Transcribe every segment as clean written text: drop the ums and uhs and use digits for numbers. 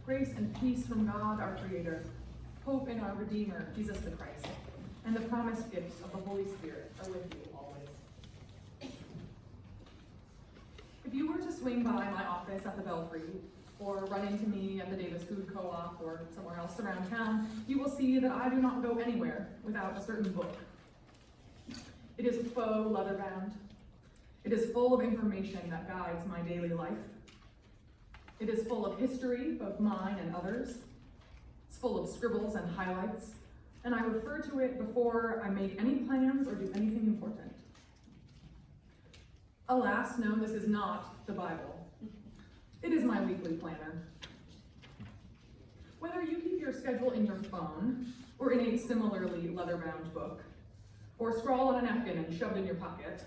Grace and peace from God, our Creator, hope in our Redeemer, Jesus the Christ, and the promised gifts of the Holy Spirit are with you always. If you were to swing by my office at the Belfry, or run into me at the Davis Food Co-op or somewhere else around town, you will see that I do not go anywhere without a certain book. It is faux leather-bound. It is full of information that guides my daily life. It is full of history, both mine and others. It's full of scribbles and highlights, and I refer to it before I make any plans or do anything important. Alas, no, this is not the Bible. It is my weekly planner. Whether you keep your schedule in your phone, or in a similarly leather-bound book, or scrawl on a napkin and shoved in your pocket,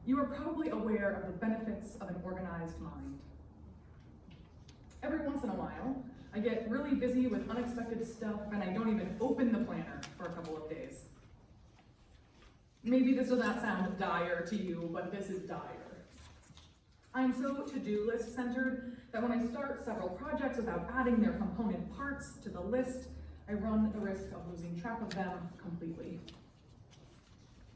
you are probably aware of the benefits of an organized mind. Every once in a while, I get really busy with unexpected stuff and I don't even open the planner for a couple of days. Maybe this does not sound dire to you, but this is dire. I'm so to-do list centered that when I start several projects without adding their component parts to the list, I run the risk of losing track of them completely.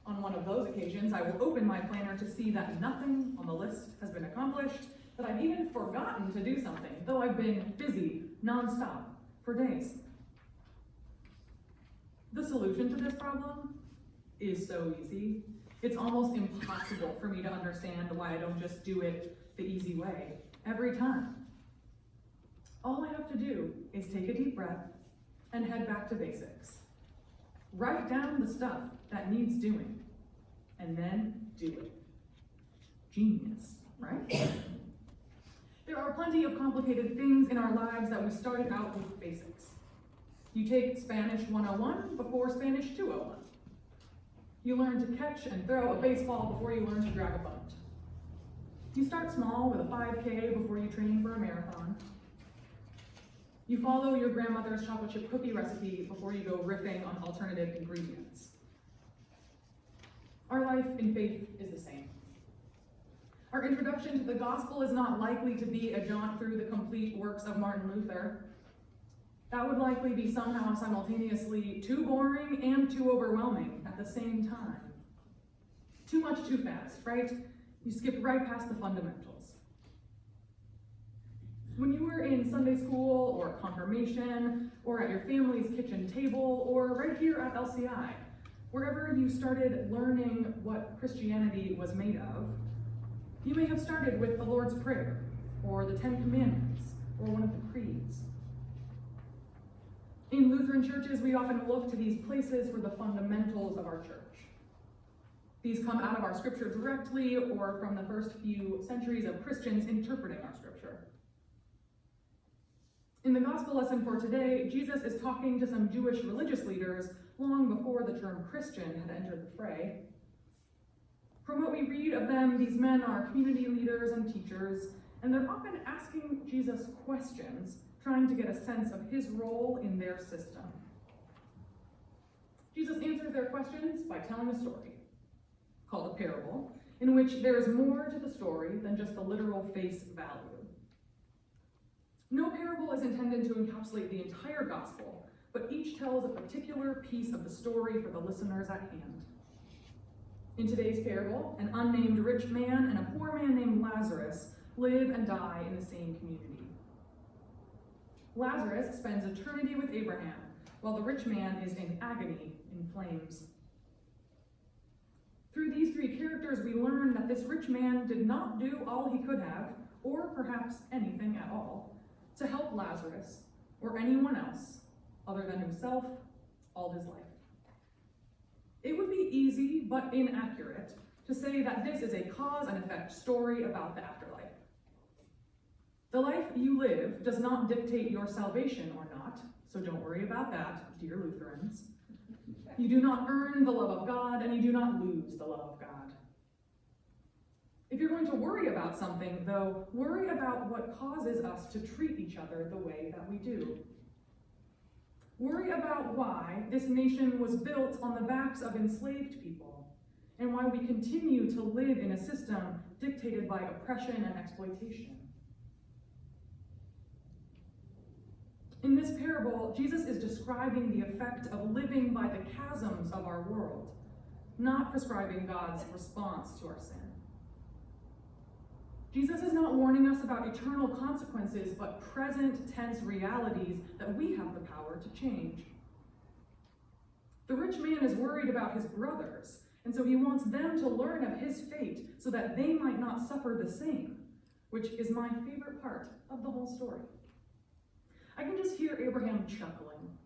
On one of those occasions, I will open my planner to see that nothing on the list has been accomplished, that I've even forgotten to do something, though I've been busy nonstop for days. The solution to this problem is so easy. It's almost impossible for me to understand why I don't just do it the easy way every time. All I have to do is take a deep breath and head back to basics. Write down the stuff that needs doing, and then do it. Genius, right? There are plenty of complicated things in our lives that we started out with basics. You take Spanish 101 before Spanish 201. You learn to catch and throw a baseball before you learn to drag a bunt. You start small with a 5K before you train for a marathon. You follow your grandmother's chocolate chip cookie recipe before you go riffing on alternative ingredients. Our life in faith is the same. Our introduction to the gospel is not likely to be a jaunt through the complete works of Martin Luther. That would likely be somehow simultaneously too boring and too overwhelming at the same time. Too much too fast, right? You skip right past the fundamentals. When you were in Sunday school or confirmation or at your family's kitchen table or right here at LCI, wherever you started learning what Christianity was made of, you may have started with the Lord's Prayer or the Ten Commandments or one of the creeds. In Lutheran churches, we often look to these places for the fundamentals of our church. These come out of our scripture directly or from the first few centuries of Christians interpreting our scripture. In the gospel lesson for today, Jesus is talking to some Jewish religious leaders long before the term Christian had entered the fray. From what we read of them, these men are community leaders and teachers, and they're often asking Jesus questions, trying to get a sense of his role in their system. Jesus answers their questions by telling a story, called a parable, in which there is more to the story than just the literal face value. No parable is intended to encapsulate the entire gospel, but each tells a particular piece of the story for the listeners at hand. In today's parable, an unnamed rich man and a poor man named Lazarus live and die in the same community. Lazarus spends eternity with Abraham, while the rich man is in agony in flames. Through these three characters, we learn that this rich man did not do all he could have, or perhaps anything at all, to help Lazarus or anyone else other than himself all his life. It would be easy, but inaccurate, to say that this is a cause and effect story about the afterlife. The life you live does not dictate your salvation or not, so don't worry about that, dear Lutherans. You do not earn the love of God, and you do not lose the love of God. If you're going to worry about something, though, worry about what causes us to treat each other the way that we do. Worry about why this nation was built on the backs of enslaved people, and why we continue to live in a system dictated by oppression and exploitation. In this parable, Jesus is describing the effect of living by the chasms of our world, not prescribing God's response to our sin. Jesus is not warning us about eternal consequences, but present tense realities that we have the power to change. The rich man is worried about his brothers, and so he wants them to learn of his fate so that they might not suffer the same, which is my favorite part of the whole story. I can just hear Abraham chuckling,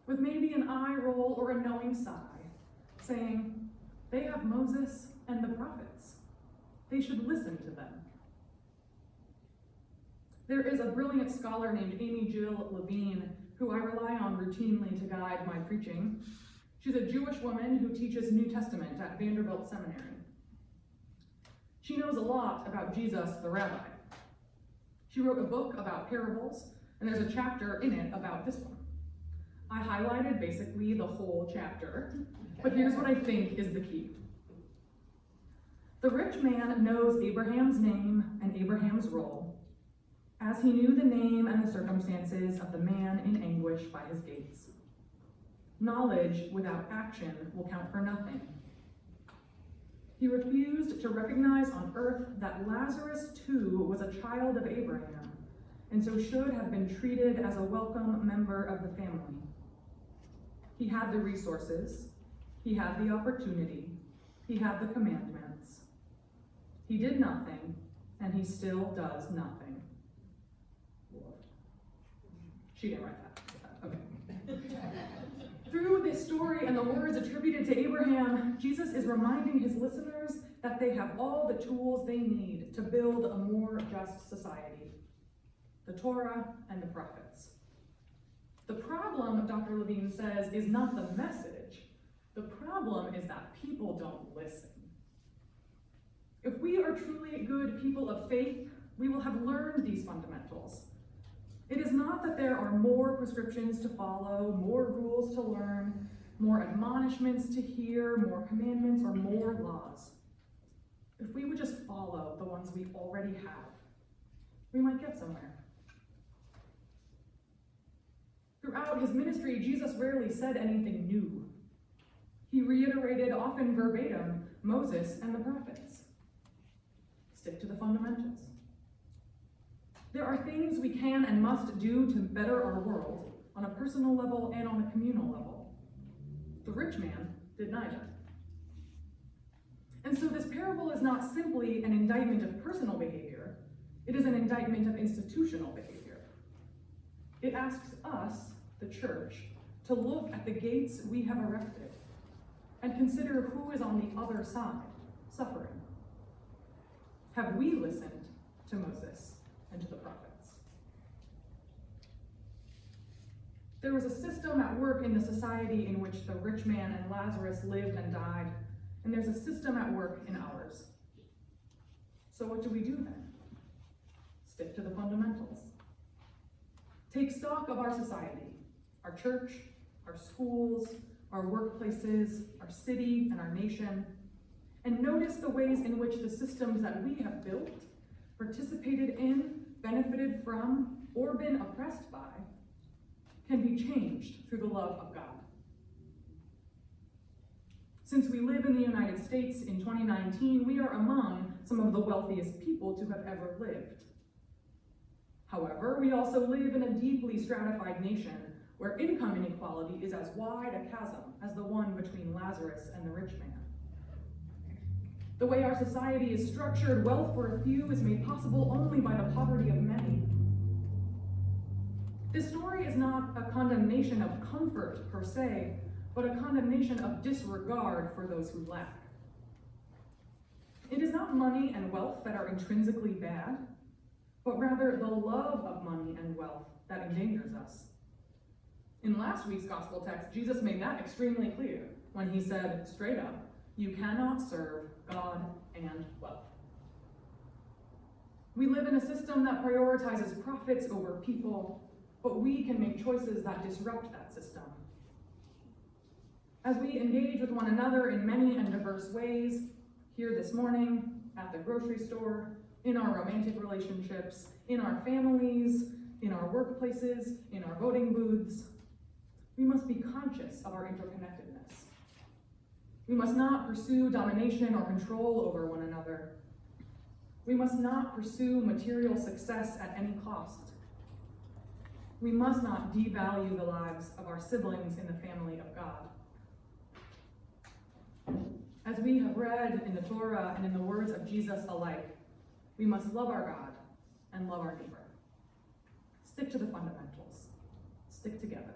with maybe an eye roll or a knowing sigh, saying, they have Moses and the prophets. They should listen to them. There is a brilliant scholar named Amy Jill Levine, who I rely on routinely to guide my preaching. She's a Jewish woman who teaches New Testament at Vanderbilt Seminary. She knows a lot about Jesus the rabbi. She wrote a book about parables, and there's a chapter in it about this one. I highlighted basically the whole chapter, but here's what I think is the key. The rich man knows Abraham's name and Abraham's role, as he knew the name and the circumstances of the man in anguish by his gates. Knowledge without action will count for nothing. He refused to recognize on earth that Lazarus too was a child of Abraham, and so should have been treated as a welcome member of the family. He had the resources, he had the opportunity, he had the commandments. He did nothing, and he still does nothing. She didn't write that. Okay. Through this story and the words attributed to Abraham, Jesus is reminding his listeners that they have all the tools they need to build a more just society: the Torah and the prophets. The problem, Dr. Levine says, is not the message. The problem is that people don't listen. If we are truly good people of faith, we will have learned these fundamentals. It is not that there are more prescriptions to follow, more rules to learn, more admonishments to hear, more commandments, or more laws. If we would just follow the ones we already have, we might get somewhere. Throughout his ministry, Jesus rarely said anything new. He reiterated, often verbatim, Moses and the prophets. Stick to the fundamentals. There are things we can and must do to better our world on a personal level and on a communal level. The rich man did neither. And so this parable is not simply an indictment of personal behavior, it is an indictment of institutional behavior. It asks us, the church, to look at the gates we have erected and consider who is on the other side, suffering. Have we listened to Moses and to the prophets? There was a system at work in the society in which the rich man and Lazarus lived and died, and there's a system at work in ours. So what do we do then? Stick to the fundamentals. Take stock of our society, our church, our schools, our workplaces, our city, and our nation, and notice the ways in which the systems that we have built, participated in, benefited from, or been oppressed by, can be changed through the love of God. Since we live in the United States in 2019, we are among some of the wealthiest people to have ever lived. However, we also live in a deeply stratified nation where income inequality is as wide a chasm as the one between Lazarus and the rich man. The way our society is structured, wealth for a few is made possible only by the poverty of many. This story is not a condemnation of comfort per se, but a condemnation of disregard for those who lack. It is not money and wealth that are intrinsically bad, but rather the love of money and wealth that endangers us. In last week's gospel text, Jesus made that extremely clear when he said, straight up, you cannot serve God and wealth. We live in a system that prioritizes profits over people, but we can make choices that disrupt that system. As we engage with one another in many and diverse ways, here this morning, at the grocery store, in our romantic relationships, in our families, in our workplaces, in our voting booths. We must be conscious of our interconnectedness. We must not pursue domination or control over one another. We must not pursue material success at any cost. We must not devalue the lives of our siblings in the family of God. As we have read in the Torah and in the words of Jesus alike, we must love our God and love our neighbor. Stick to the fundamentals. Stick together.